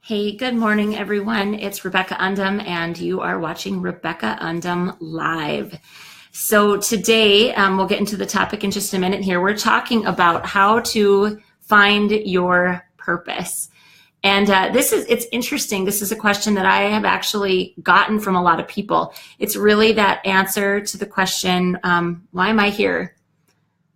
Hey, good morning, everyone. It's Rebecca Undem, and you are watching Rebecca Undem Live. So today, we'll get into the topic in just a minute here. We're talking about how to find your purpose. And it's interesting. This is a question that I have actually gotten from a lot of people. It's really that answer to the question, why am I here?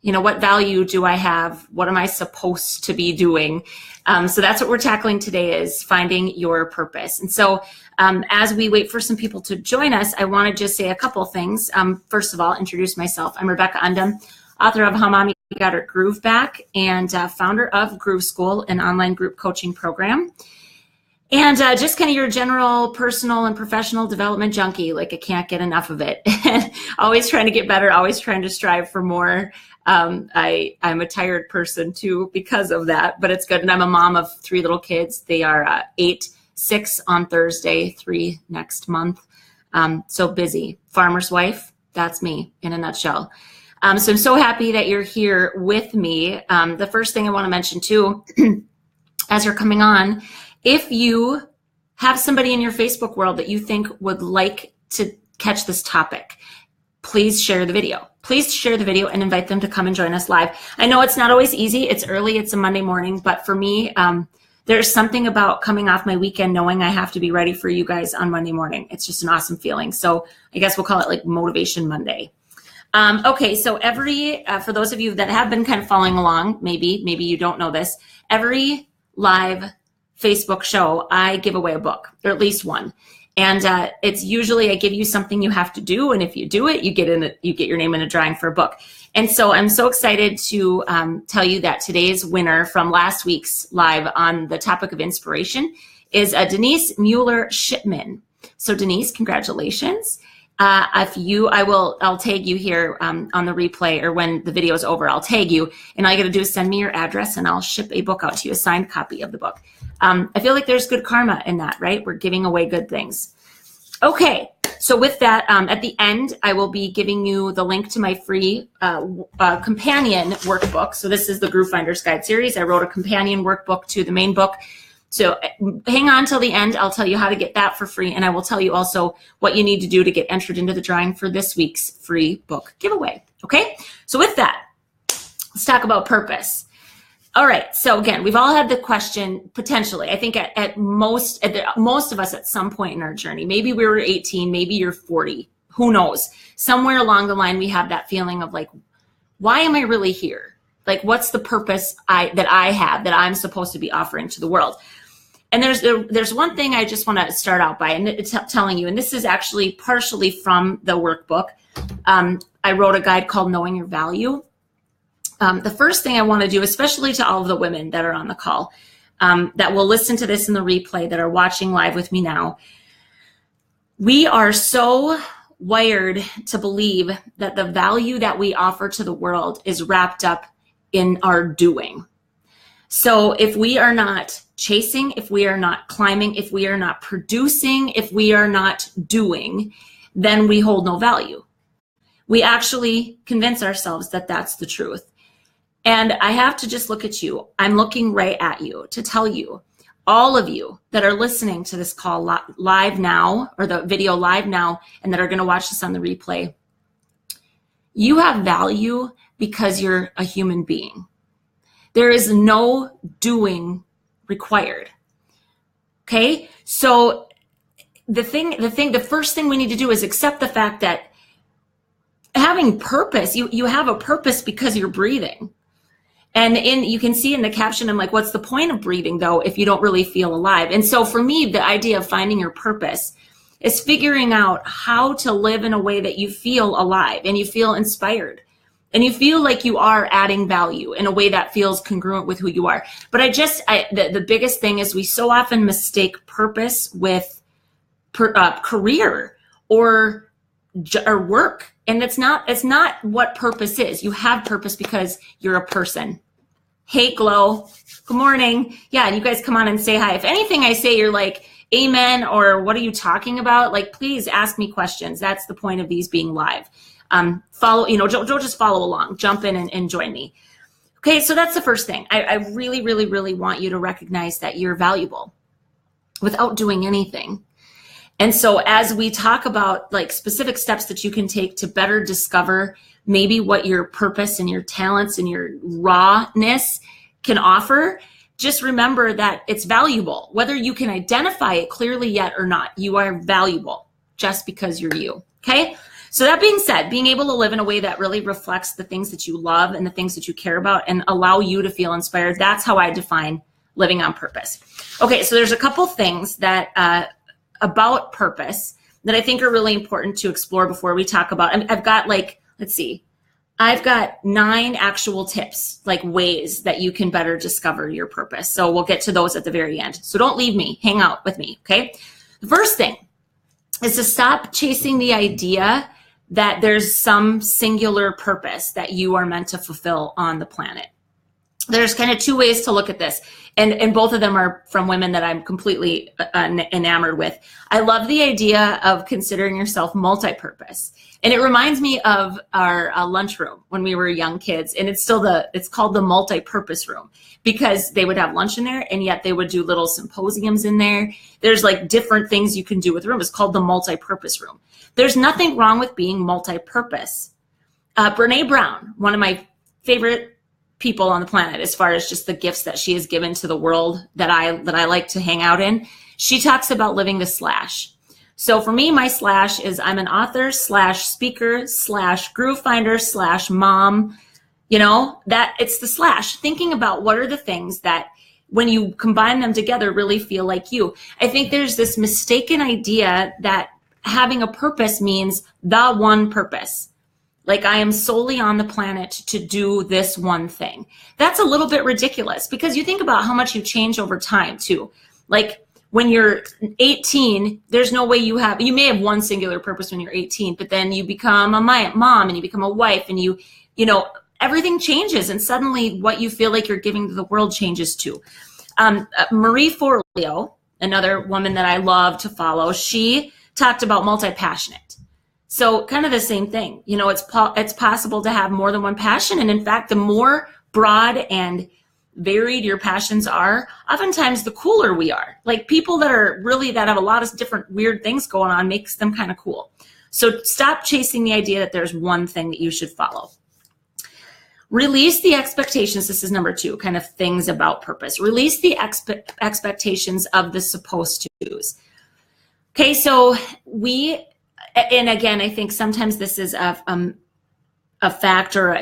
What value do I have? What am I supposed to be doing? So that's what we're tackling today, is finding your purpose. And so as we wait for some people to join us, I want to just say a couple things. First of all, introduce myself. I'm Rebecca Undem, author of How Mommy Got Her Groove Back, and founder of Groove School, an online group coaching program. And just kind of your general personal and professional development junkie. Like, I can't get enough of it. Always trying to get better, always trying to strive for more. I'm a tired person too because of that, but it's good. And I'm a mom of 3 little kids. They are 8, 6 on Thursday, 3 next month. So busy. Farmer's wife, that's me in a nutshell. So I'm so happy that you're here with me. The first thing I want to mention too, as you're coming on, if you have somebody in your Facebook world that you think would like to catch this topic, please share the video. Please share the video and invite them to come and join us live. I know it's not always easy. It's early. It's a Monday morning. But for me, there's something about coming off my weekend knowing I have to be ready for you guys on Monday morning. It's just an awesome feeling. So I guess we'll call it like Motivation Monday. Okay, so for those of you that have been kind of following along, maybe you don't know this, every live Facebook show, I give away a book, or at least one. And it's usually I give you something you have to do, and if you do it, you get your name in a drawing for a book. And so I'm so excited to tell you that today's winner from last week's live on the topic of inspiration is Denise Mueller-Shipman. So Denise, congratulations. I'll tag you here on the replay, or when the video is over, I'll tag you, and all you got to do is send me your address and I'll ship a book out to you, a signed copy of the book. I feel like there's good karma in that, right? We're giving away good things. Okay, so with that, at the end, I will be giving you the link to my free companion workbook. So this is the Groove Finder's Guide series. I wrote a companion workbook to the main book. So hang on till the end. I'll tell you how to get that for free. And I will tell you also what you need to do to get entered into the drawing for this week's free book giveaway. Okay, so with that, let's talk about purpose. All right. So again, we've all had the question potentially. I think at most of us at some point in our journey, maybe we were 18, maybe you're 40, who knows? Somewhere along the line, we have that feeling of like, why am I really here? Like, what's the purpose that I have that I'm supposed to be offering to the world? And there's one thing I just want to start out by telling you, and this is actually partially from the workbook. I wrote a guide called Knowing Your Value. The first thing I want to do, especially to all of the women that are on the call, that will listen to this in the replay, that are watching live with me now, we are so wired to believe that the value that we offer to the world is wrapped up in our doing. So if we are not chasing, if we are not climbing, if we are not producing, if we are not doing, then we hold no value. We actually convince ourselves that that's the truth. And I have to just look at you. I'm looking right at you to tell you, all of you that are listening to this call live now, or the video live now, and that are going to watch this on the replay, you have value because you're a human being. There is no doing required. Okay? So the first thing we need to do is accept the fact that having purpose, you have a purpose because you're breathing. And you can see in the caption, I'm like, what's the point of breathing though if you don't really feel alive? And so for me, the idea of finding your purpose is figuring out how to live in a way that you feel alive and you feel inspired and you feel like you are adding value in a way that feels congruent with who you are. But the biggest thing is we so often mistake purpose with career or work. And it's not what purpose is. You have purpose because you're a person. Hey, Glow. Good morning. Yeah, and you guys come on and say hi. If anything I say, you're like, amen, or what are you talking about? Like, please ask me questions. That's the point of these being live. Don't just follow along. Jump in and join me. Okay, so that's the first thing. I really, really, really want you to recognize that you're valuable. without doing anything. And so as we talk about like specific steps that you can take to better discover maybe what your purpose and your talents and your rawness can offer, just remember that it's valuable. Whether you can identify it clearly yet or not, you are valuable just because you're you. Okay? So that being said, being able to live in a way that really reflects the things that you love and the things that you care about and allow you to feel inspired, that's how I define living on purpose. Okay, so there's a couple things that about purpose that I think are really important to explore before we talk about. I've got like, let's see, I've got 9 actual tips, like ways that you can better discover your purpose. So we'll get to those at the very end. So don't leave me, hang out with me, okay? The first thing is to stop chasing the idea that there's some singular purpose that you are meant to fulfill on the planet. There's kind of 2 ways to look at this. And both of them are from women that I'm completely enamored with. I love the idea of considering yourself multi-purpose. And it reminds me of our lunchroom when we were young kids. And it's called the multi-purpose room because they would have lunch in there and yet they would do little symposiums in there. There's like different things you can do with the room. It's called the multi-purpose room. There's nothing wrong with being multi-purpose. Brene Brown, one of my favorite people on the planet as far as just the gifts that she has given to the world that I like to hang out in. She talks about living the slash. So for me, my slash is I'm an author / speaker / groove finder / mom, that it's the slash, thinking about what are the things that when you combine them together really feel like you. I think there's this mistaken idea that having a purpose means the one purpose. Like I am solely on the planet to do this one thing. That's a little bit ridiculous because you think about how much you change over time too. Like when you're 18, there's no way you may have one singular purpose when you're 18, but then you become a mom and you become a wife and everything changes and suddenly what you feel like you're giving to the world changes too. Marie Forleo, another woman that I love to follow, she talked about multi-passionate. So kind of the same thing, it's possible to have more than one passion. And in fact, the more broad and varied your passions are, oftentimes the cooler we are. Like people that have a lot of different weird things going on makes them kind of cool. So stop chasing the idea that there's one thing that you should follow. Release the expectations. This is number 2, kind of things about purpose. Release the expectations of the supposed to's. Okay, so and again, I think sometimes this is a factor.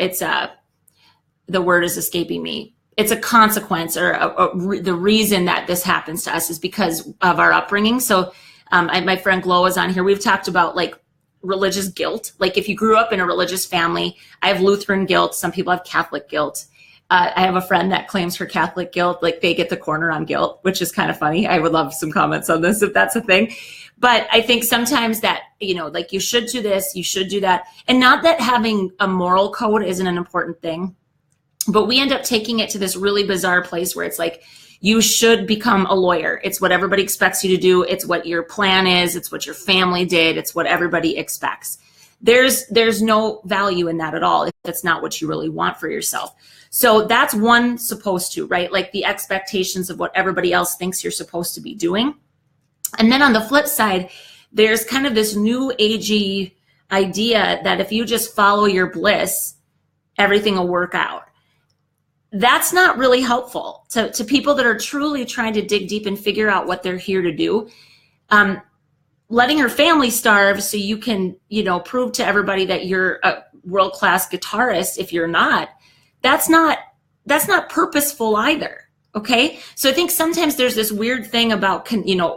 The word is escaping me. It's a consequence or the reason that this happens to us is because of our upbringing. So my friend Glo is on here. We've talked about like religious guilt. Like if you grew up in a religious family, I have Lutheran guilt. Some people have Catholic guilt. I have a friend that claims her Catholic guilt, like they get the corner on guilt, which is kind of funny. I would love some comments on this if that's a thing. But I think sometimes that, like you should do this, you should do that. And not that having a moral code isn't an important thing, but we end up taking it to this really bizarre place where it's like, you should become a lawyer. It's what everybody expects you to do. It's what your plan is. It's what your family did. It's what everybody expects. There's no value in that at all if it's not what you really want for yourself. So that's one supposed to, right? Like the expectations of what everybody else thinks you're supposed to be doing. And then on the flip side, there's kind of this new agey idea that if you just follow your bliss, everything will work out. That's not really helpful to people that are truly trying to dig deep and figure out what they're here to do. Letting your family starve so you can, prove to everybody that you're a world-class guitarist if you're not, that's not purposeful either. Okay. So I think sometimes there's this weird thing about,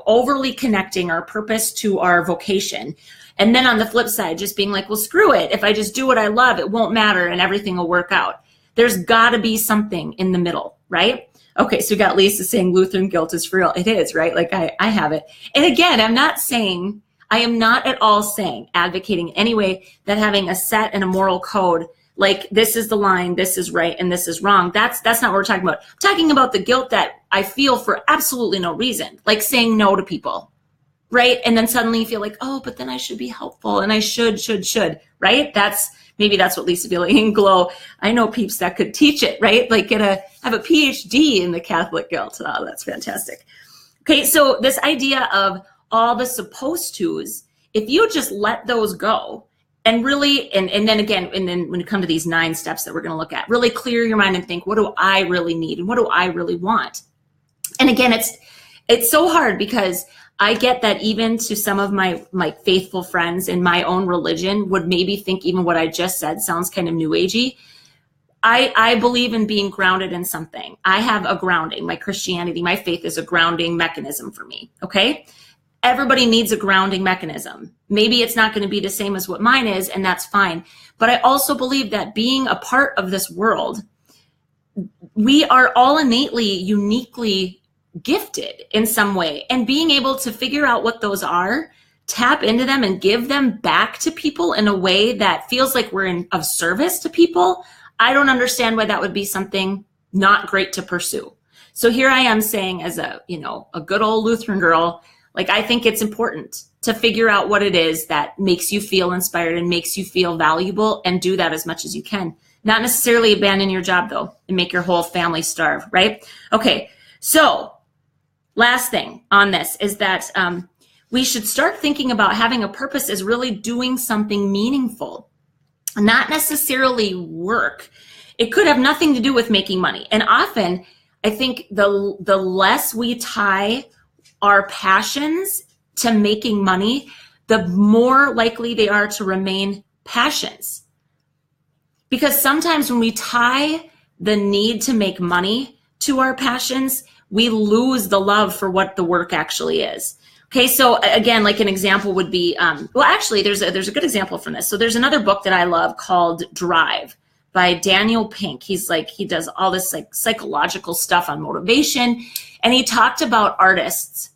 overly connecting our purpose to our vocation. And then on the flip side, just being like, well, screw it. If I just do what I love, it won't matter and everything will work out. There's gotta be something in the middle, right? Okay. So we got Lisa saying Lutheran guilt is for real. It is, right? Like I have it. And again, I am not at all saying, advocating in any way that having a set and a moral code, like this is the line, this is right, and this is wrong. That's not what we're talking about. I'm talking about the guilt that I feel for absolutely no reason, like saying no to people, right? And then suddenly you feel like, oh, but then I should be helpful and I should, right? Maybe that's what Lisa feeling in Glow. I know peeps that could teach it, right? Like have a PhD in the Catholic guilt. Oh, that's fantastic. Okay, so this idea of all the supposed tos, if you just let those go and really, and then again, and then when you come to these 9 steps that we're going to look at, really clear your mind and think, what do I really need and what do I really want? And again, it's so hard because I get that even to some of my faithful friends in my own religion would maybe think even what I just said sounds kind of new agey. I believe in being grounded in something. I have a grounding. My Christianity, my faith is a grounding mechanism for me. Okay. Everybody needs a grounding mechanism. Maybe it's not going to be the same as what mine is, and that's fine. But I also believe that being a part of this world, we are all innately, uniquely gifted in some way, and being able to figure out what those are, tap into them and give them back to people in a way that feels like we're of service to people. I don't understand why that would be something not great to pursue. So here I am saying, as a good old Lutheran girl, like, I think it's important to figure out what it is that makes you feel inspired and makes you feel valuable, and do that as much as you can. Not necessarily abandon your job though and make your whole family starve, right? Okay, so last thing on this is that we should start thinking about having a purpose as really doing something meaningful, not necessarily work. It could have nothing to do with making money. And often I think the less we tie our passions to making money, the more likely they are to remain passions. Because sometimes when we tie the need to make money to our passions, we lose the love for what the work actually is. Okay, so again, like an example would be, well, actually, there's a good example from this. So there's another book that I love called Drive by Daniel Pink. He does all this like psychological stuff on motivation, and he talked about artists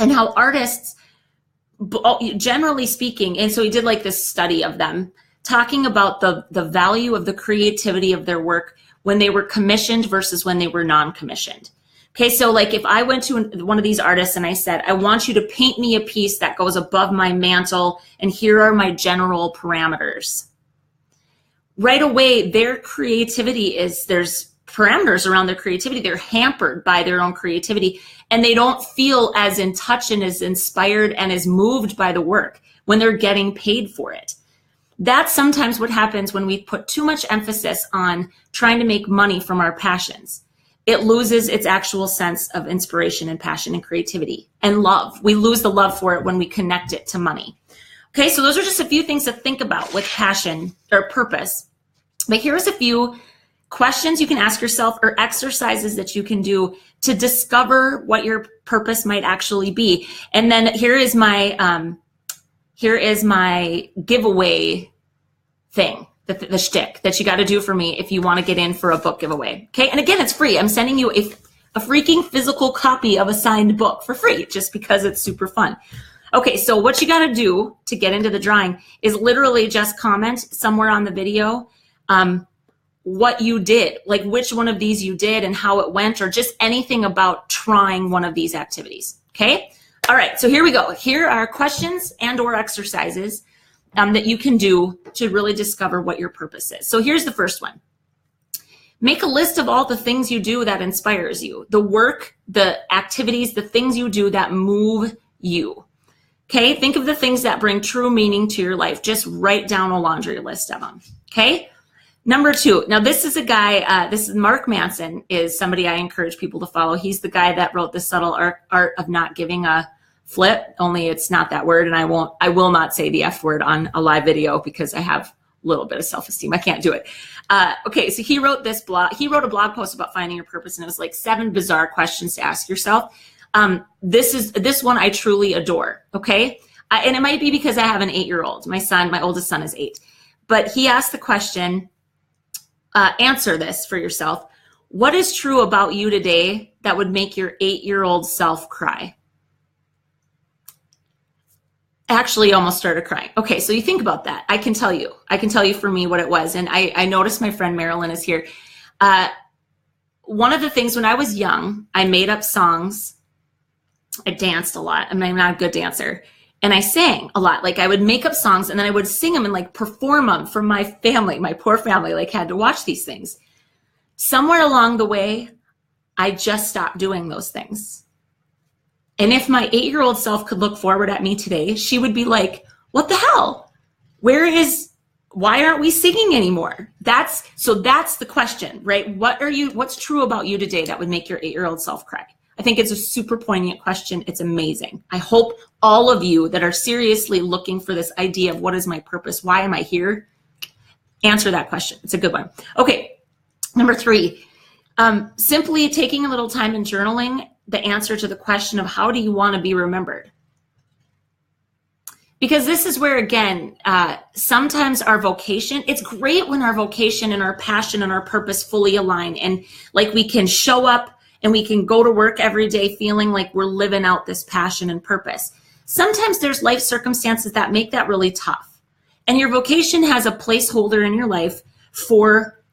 and how artists, generally speaking, and so he did like this study of them, talking about the value of the creativity of their work when they were commissioned versus when they were non-commissioned. Okay, so like if I went to one of these artists and I said, I want you to paint me a piece that goes above my mantle, and here are my general parameters. Right away, their creativity there's parameters around their creativity. They're hampered by their own creativity, and they don't feel as in touch and as inspired and as moved by the work when they're getting paid for it. That's sometimes what happens when we put too much emphasis on trying to make money from our passions. It loses its actual sense of inspiration and passion and creativity and love. We lose the love for it when we connect it to money. Okay, so those are just a few things to think about with passion or purpose. But here's a few questions you can ask yourself or exercises that you can do to discover what your purpose might actually be. And then here is my giveaway thing. The shtick that you got to do for me if you want to get in for a book giveaway. Okay. And again, it's free. I'm sending you a freaking physical copy of a signed book for free just because it's super fun. Okay. So what you got to do to get into the drawing is literally just comment somewhere on the video what you did, like which one of these you did and how it went, or just anything about trying one of these activities. Okay. All right. So here we go. Here are questions and or exercises that you can do to really discover what your purpose is. So here's the first one. Make a list of all the things you do that inspires you, the work, the activities, the things you do that move you. Okay, think of the things that bring true meaning to your life. Just write down a laundry list of them. Okay, number 2. Now this is a guy, this is Mark Manson, is somebody I encourage people to follow. He's the guy that wrote The Subtle Art of Not Giving a Flip, only it's not that word, and I will not say the F word on a live video because I have a little bit of self-esteem. I can't do it. Okay, so he wrote this blog. He wrote a blog post about finding your purpose, and it was like 7 bizarre questions to ask yourself. This one I truly adore. Okay, and it might be because I have an 8-year-old. My oldest son is 8, but he asked the question. Answer this for yourself. What is true about you today that would make your 8-year-old self cry? Actually almost started crying. Okay, so you think about that. I can tell you for me what it was. And I noticed my friend Marilyn is here. One of the things when I was young, I made up songs. I danced a lot. I'm not a good dancer. And I sang a lot. Like I would make up songs and then I would sing them and like perform them for my family. My poor family like had to watch these things. Somewhere along the way, I just stopped doing those things. And if my 8-year-old self could look forward at me today, she would be like, what the hell? Why aren't we singing anymore? That's the question, right? What's true about you today that would make your 8-year-old self cry? I think it's a super poignant question. It's amazing. I hope all of you that are seriously looking for this idea of what is my purpose? Why am I here? Answer that question. It's a good one. Okay. Number 3, simply taking a little time and journaling the answer to the question of how do you want to be remembered? Because this is where, again, sometimes our vocation, it's great when our vocation and our passion and our purpose fully align, and like we can show up and we can go to work every day feeling like we're living out this passion and purpose. Sometimes there's life circumstances that make that really tough. And your vocation has a placeholder in your life for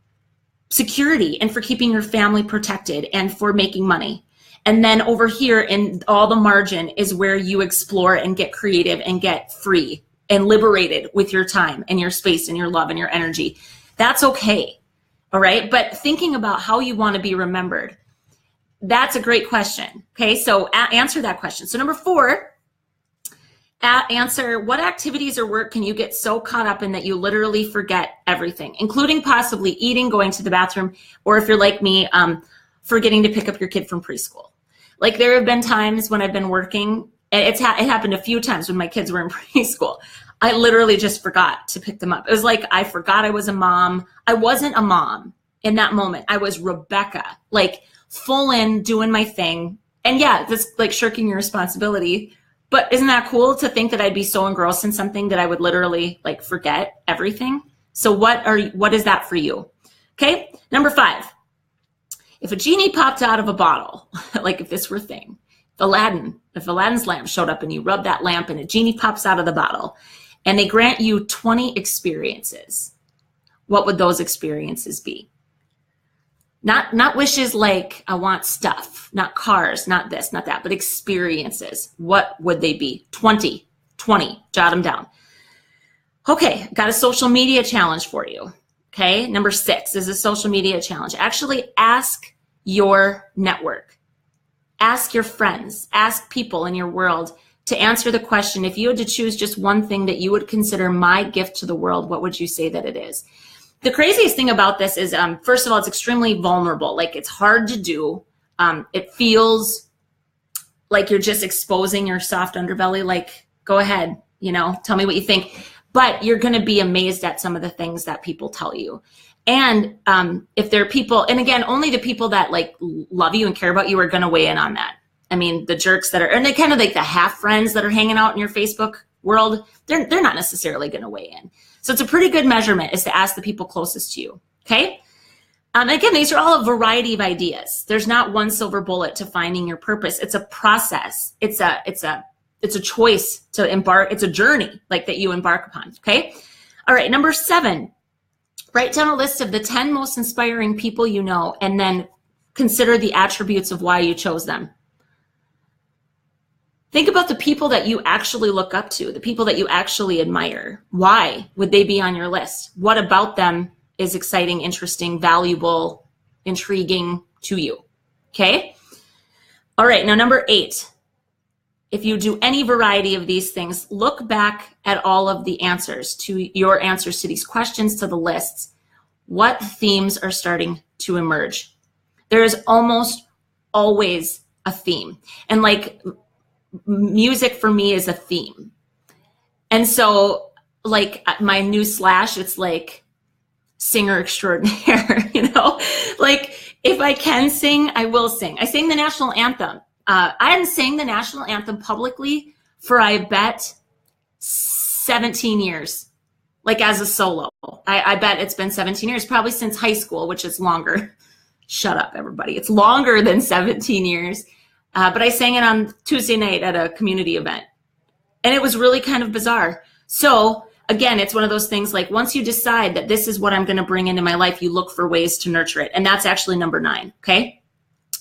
security and for keeping your family protected and for making money. And then over here in all the margin is where you explore and get creative and get free and liberated with your time and your space and your love and your energy. That's okay. All right. But thinking about how you want to be remembered, that's a great question. Okay. So answer that question. So number 4, answer what activities or work can you get so caught up in that you literally forget everything, including possibly eating, going to the bathroom, or if you're like me, forgetting to pick up your kid from preschool. Like there have been times when I've been working, it happened a few times when my kids were in preschool. I literally just forgot to pick them up. It was like I forgot I was a mom. I wasn't a mom in that moment. I was Rebecca, like full in doing my thing. And yeah, that's like shirking your responsibility. But isn't that cool to think that I'd be so engrossed in something that I would literally like forget everything? So what is that for you? Okay, number 5. If a genie popped out of a bottle, like if this were a thing, if Aladdin's lamp showed up and you rub that lamp and a genie pops out of the bottle and they grant you 20 experiences, what would those experiences be? Not wishes like I want stuff, not cars, not this, not that, but experiences. What would they be? 20, jot them down. Okay, got a social media challenge for you. Okay, number 6 is a social media challenge. Actually ask your network, ask your friends, ask people in your world to answer the question, if you had to choose just one thing that you would consider my gift to the world, what would you say that it is? The craziest thing about this is, first of all, it's extremely vulnerable. Like it's hard to do. It feels like you're just exposing your soft underbelly. Like, go ahead, tell me what you think. But you're going to be amazed at some of the things that people tell you. And if there are people, and again, only the people that like love you and care about you are going to weigh in on that. I mean, the jerks that are, and they kind of like the half friends that are hanging out in your Facebook world, they're not necessarily going to weigh in. So it's a pretty good measurement is to ask the people closest to you. Okay. Again, these are all a variety of ideas. There's not one silver bullet to finding your purpose. It's a process. It's a choice to embark. It's a journey like that you embark upon. Okay. All right. Number 7, write down a list of the 10 most inspiring people you know, and then consider the attributes of why you chose them. Think about the people that you actually look up to, the people that you actually admire. Why would they be on your list? What about them is exciting, interesting, valuable, intriguing to you? Okay. All right. Now, number 8. If you do any variety of these things, look back at all of the answers to your answers to these questions, to the lists. What themes are starting to emerge? There is almost always a theme. And like music for me is a theme. And so like my new slash, it's like singer extraordinaire, like if I can sing, I will sing. I sing the national anthem. I hadn't sang the national anthem publicly for, I bet, 17 years, like as a solo. I bet it's been 17 years, probably since high school, which is longer. Shut up, everybody. It's longer than 17 years. But I sang it on Tuesday night at a community event. And it was really kind of bizarre. So again, it's one of those things like once you decide that this is what I'm going to bring into my life, you look for ways to nurture it. And that's actually number 9. Okay.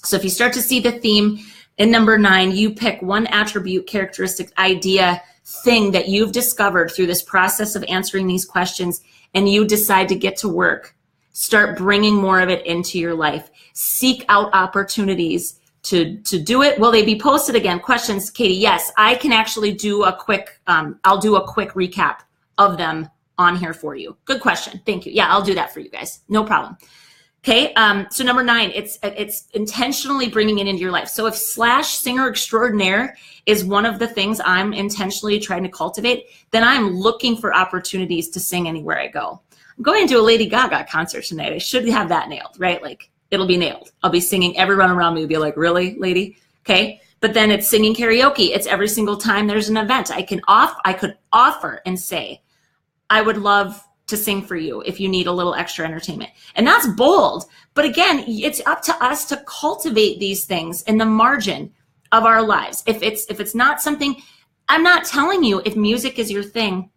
So if you start to see the theme, in number 9, you pick one attribute, characteristic, idea, thing that you've discovered through this process of answering these questions, and you decide to get to work. Start bringing more of it into your life. Seek out opportunities to do it. Will they be posted again? Questions, Katie. Yes, I can actually do a quick, I'll do a quick recap of them on here for you. Good question. Thank you. Yeah, I'll do that for you guys. No problem. Okay. So number 9, it's intentionally bringing it into your life. So if slash singer extraordinaire is one of the things I'm intentionally trying to cultivate, then I'm looking for opportunities to sing anywhere I go. I'm going to a Lady Gaga concert tonight. I should have that nailed, right? Like it'll be nailed. I'll be singing. Everyone around me will be like, really, lady? Okay. But then it's singing karaoke. It's every single time there's an event. I could offer and say, I would love to sing for you if you need a little extra entertainment. And that's bold. But again, it's up to us to cultivate these things in the margin of our lives. If it's not something, I'm not telling you if music is your thing,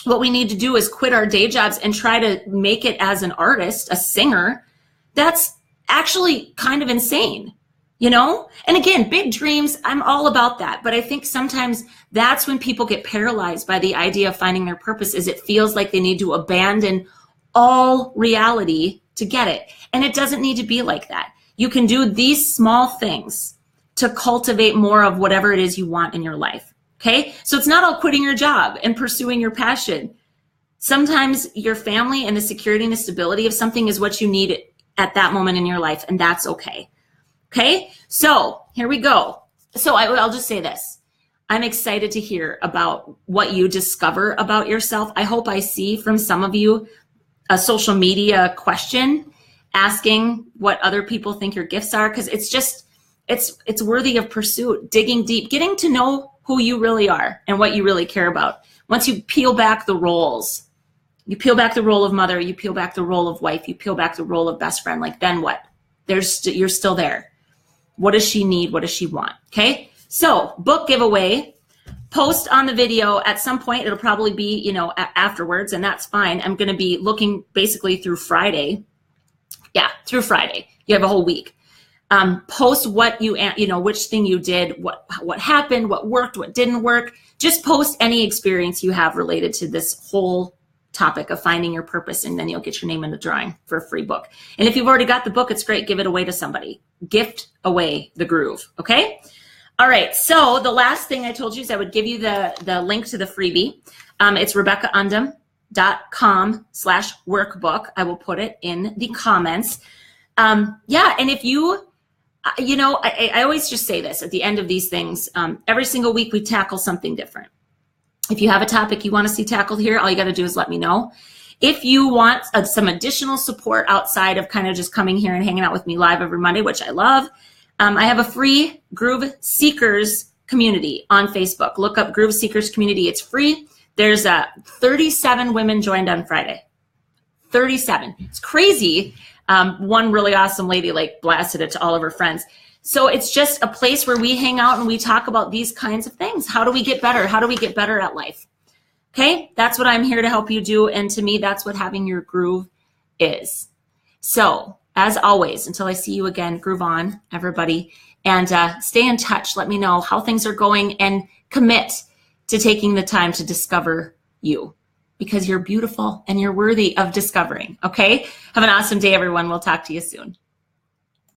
what we need to do is quit our day jobs and try to make it as an artist, a singer. That's actually kind of insane, you know? And again, big dreams, I'm all about that. But I think sometimes that's when people get paralyzed by the idea of finding their purpose, is it feels like they need to abandon all reality to get it. And it doesn't need to be like that. You can do these small things to cultivate more of whatever it is you want in your life. Okay. So it's not all quitting your job and pursuing your passion. Sometimes your family and the security and the stability of something is what you need at that moment in your life. And that's okay. Okay. So here we go. So I'll just say this. I'm excited to hear about what you discover about yourself. I hope I see from some of you a social media question asking what other people think your gifts are, because it's worthy of pursuit, digging deep, getting to know who you really are and what you really care about. Once you peel back the roles, you peel back the role of mother, you peel back the role of wife, you peel back the role of best friend, like then what? You're still there. What does she need? What does she want? Okay. So book giveaway, post on the video at some point. It'll probably be, afterwards, and that's fine. I'm going to be looking basically through Friday. Yeah, through Friday. You have a whole week. Post what which thing you did, what happened, what worked, what didn't work. Just post any experience you have related to this whole topic of finding your purpose, and then you'll get your name in the drawing for a free book. And if you've already got the book, it's great. Give it away to somebody. Gift away the groove. Okay. All right. So the last thing I told you is I would give you the link to the freebie. It's RebeccaUndem.com/workbook. I will put it in the comments. And if you, I always just say this at the end of these things. Every single week we tackle something different. If you have a topic you want to see tackled here, all you got to do is let me know. If you want some additional support outside of kind of just coming here and hanging out with me live every Monday, which I love, I have a free Groove Seekers community on Facebook. Look up Groove Seekers community. It's free. There's 37 women joined on Friday. 37. It's crazy. One really awesome lady blasted it to all of her friends. So it's just a place where we hang out and we talk about these kinds of things. How do we get better? How do we get better at life? Okay, that's what I'm here to help you do. And to me, that's what having your groove is. So as always, until I see you again, groove on, everybody, and stay in touch. Let me know how things are going and commit to taking the time to discover you, because you're beautiful and you're worthy of discovering. Okay, have an awesome day, everyone. We'll talk to you soon.